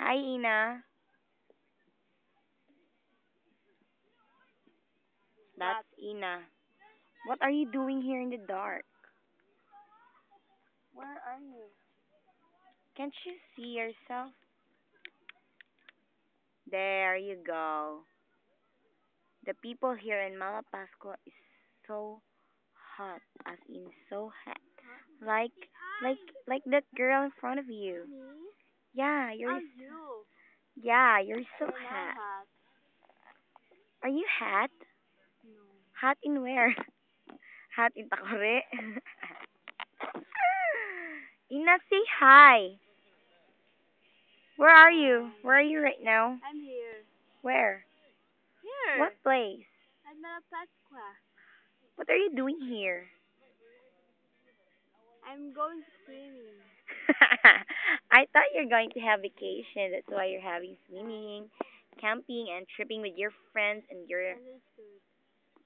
Hi, Ina. That's Ina. What are you doing here in the dark? Where are you? Can't you see yourself? There you go. The people here in Malapascua is so hot, as in so hot. Like, like, like that girl in front of you. Me? Yeah, Oh, you. you're so You're not hot. hot. Are you hot? No. Hot in where? Hot in Takore? Ina, say hi. Where are you? Where are you right now? I'm here. Where? Here. What place? At Malapascua. What are you doing here? I'm going swimming. I thought you're going to have vacation. That's why you're having swimming, camping, and tripping with your friends and your. Understood.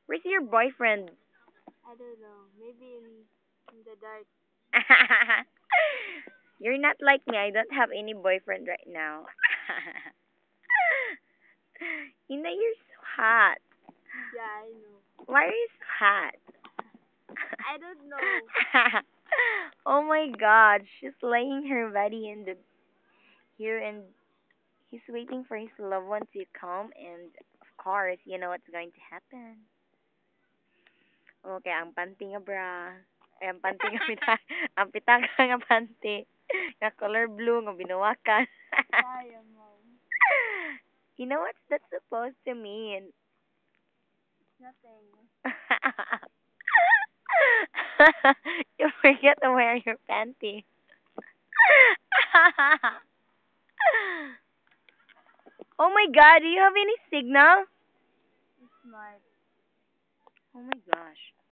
Where's your boyfriend? I don't know. Maybe in the dark. You're not like me. I don't have any boyfriend right now. Ina, you're so hot. Yeah, I know. Why are you so hot? I don't know. Oh my God, she's laying her body in the here and he's waiting for his loved one to come and of course, you know what's going to happen. Okay, ang panty nga bra. Ay, ang panty nga ang pitaka nga panty. Nga color blue nga binawakan. Kaya mo. You know what's that supposed to mean? Nothing. You forget to wear your panty. Oh my God, do you have any signal? Smart. Oh my gosh.